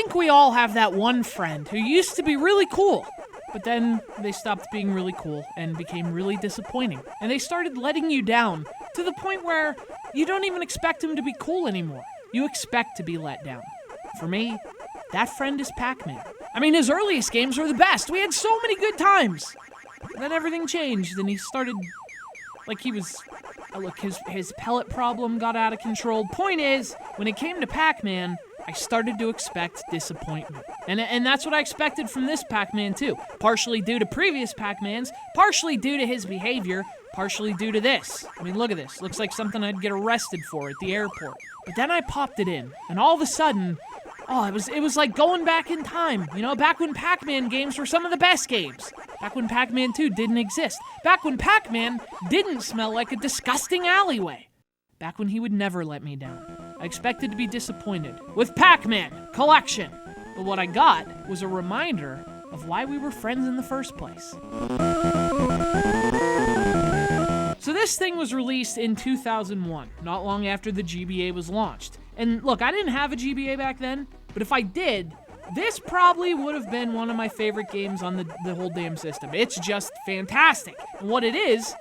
think we all have that one friend who used to be really cool, but then they stopped being really cool and became really disappointing. And they started letting you down to the point where you don't even expect them to be cool anymore. You expect to be let down. For me, that friend is Pac-Man. I mean, his earliest games were the best. We had so many good times. And then everything changed, and he started, his pellet problem got out of control. Point is, when it came to Pac-Man, I started to expect disappointment. And that's what I expected from this Pac-Man too. Partially due to previous Pac-Mans, partially due to his behavior, partially due to this. I mean, look at this. Looks like something I'd get arrested for at the airport. But then I popped it in, and all of a sudden, it was like going back in time. You know, back when Pac-Man games were some of the best games. Back when Pac-Man 2 didn't exist. Back when Pac-Man didn't smell like a disgusting alleyway. Back when he would never let me down. I expected to be disappointed with Pac-Man Collection. But what I got was a reminder of why we were friends in the first place. So this thing was released in 2001, not long after the GBA was launched. And look, I didn't have a GBA back then, but if I did, this probably would have been one of my favorite games on the whole damn system. It's just fantastic. And what it is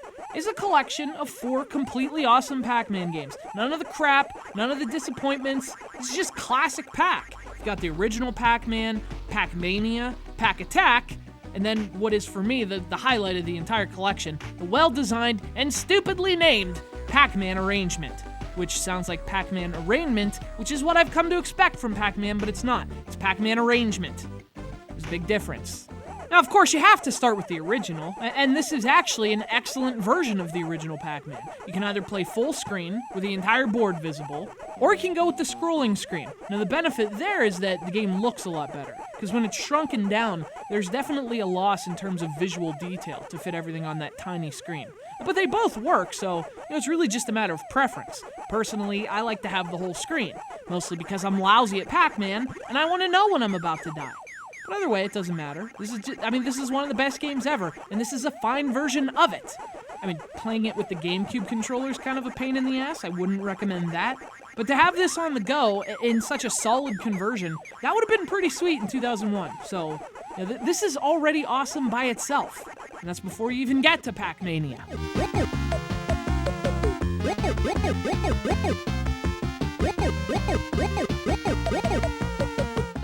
a collection of 4 completely awesome Pac-Man games. None of the crap, none of the disappointments. It's just classic Pac. You've got the original Pac-Man, Pac-Mania, Pac-Attack, and then what is for me the highlight of the entire collection, the well-designed and stupidly named Pac-Man Arrangement, which sounds like Pac-Man Arraignment, which is what I've come to expect from Pac-Man, but it's not. It's Pac-Man Arrangement. There's a big difference. Now, of course, you have to start with the original, and this is actually an excellent version of the original Pac-Man. You can either play full screen, with the entire board visible, or you can go with the scrolling screen. Now, the benefit there is that the game looks a lot better, because when it's shrunken down, there's definitely a loss in terms of visual detail to fit everything on that tiny screen. But they both work, so it's really just a matter of preference. Personally, I like to have the whole screen, mostly because I'm lousy at Pac-Man, and I want to know when I'm about to die. But either way, it doesn't matter. This is one of the best games ever, and this is a fine version of it. I mean, playing it with the GameCube controller is kind of a pain in the ass. I wouldn't recommend that. But to have this on the go in such a solid conversion, that would have been pretty sweet in 2001. So, this is already awesome by itself. And that's before you even get to Pac-Mania.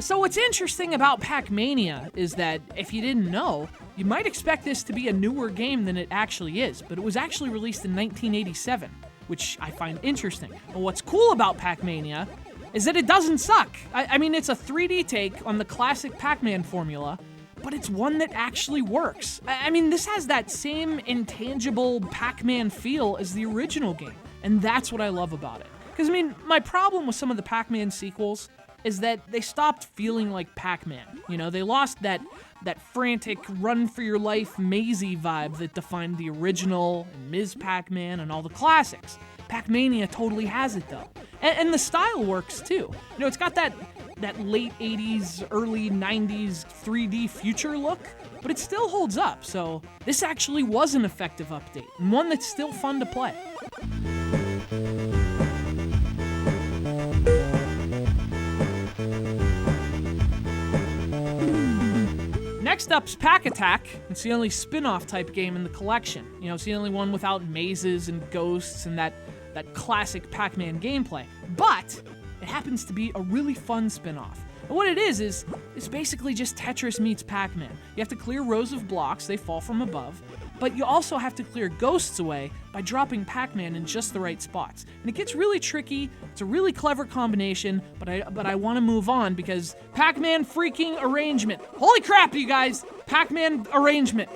So what's interesting about Pac-Mania is that, if you didn't know, you might expect this to be a newer game than it actually is, but it was actually released in 1987, which I find interesting. But what's cool about Pac-Mania is that it doesn't suck. I mean, it's a 3D take on the classic Pac-Man formula, but it's one that actually works. I mean, this has that same intangible Pac-Man feel as the original game, and that's what I love about it. Because, I mean, my problem with some of the Pac-Man sequels is that they stopped feeling like Pac-Man. You know, they lost that frantic, run-for-your-life, mazy vibe that defined the original and Ms. Pac-Man and all the classics. Pac-Mania totally has it, though. And the style works, too. You know, it's got that late 80s, early 90s 3D future look, but it still holds up, so this actually was an effective update, and one that's still fun to play. Next up's Pac-Attack. It's the only spin-off type game in the collection. You know, it's the only one without mazes and ghosts and that classic Pac-Man gameplay. But it happens to be a really fun spin-off. And what it is it's basically just Tetris meets Pac-Man. You have to clear rows of blocks, they fall from above, but you also have to clear ghosts away by dropping Pac-Man in just the right spots. And it gets really tricky. It's a really clever combination, but I want to move on because Pac-Man freaking Arrangement. Holy crap, you guys! Pac-Man Arrangement.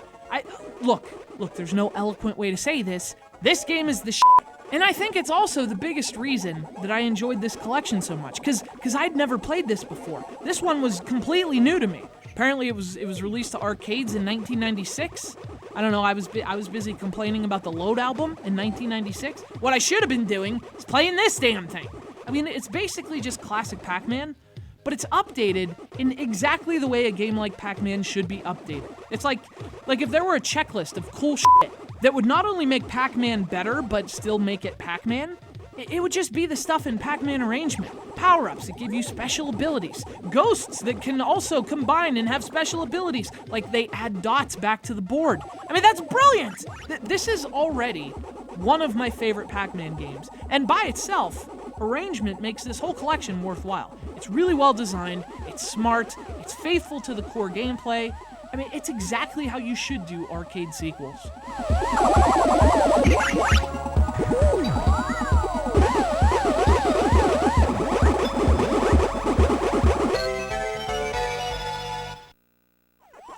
Look, there's no eloquent way to say this. This game is the shit. And I think it's also the biggest reason that I enjoyed this collection so much, because I'd never played this before. This one was completely new to me. Apparently it was released to arcades in 1996. I don't know, I was busy complaining about the Load album in 1996. What I should have been doing is playing this damn thing. I mean, it's basically just classic Pac-Man, but it's updated in exactly the way a game like Pac-Man should be updated. It's like if there were a checklist of cool shit that would not only make Pac-Man better, but still make it Pac-Man, It would just be the stuff in Pac-Man Arrangement. Power-ups that give you special abilities. Ghosts that can also combine and have special abilities, like they add dots back to the board. I mean, that's brilliant! This is already one of my favorite Pac-Man games, and by itself, Arrangement makes this whole collection worthwhile. It's really well designed, it's smart, it's faithful to the core gameplay. I mean, it's exactly how you should do arcade sequels.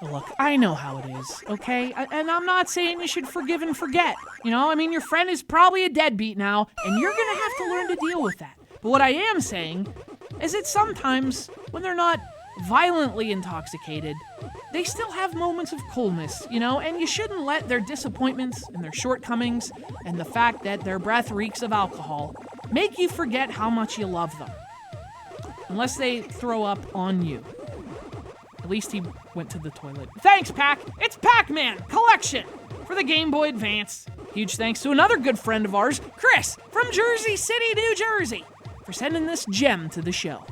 Look, I know how it is, okay? And I'm not saying you should forgive and forget. You know, I mean, your friend is probably a deadbeat now, and you're gonna have to learn to deal with that. But what I am saying is that sometimes, when they're not violently intoxicated, they still have moments of coolness, you know? And you shouldn't let their disappointments and their shortcomings and the fact that their breath reeks of alcohol make you forget how much you love them. Unless they throw up on you. At least he went to the toilet. Thanks, Pac! It's Pac-Man Collection for the Game Boy Advance. Huge thanks to another good friend of ours, Chris, from Jersey City, New Jersey, for sending this gem to the show.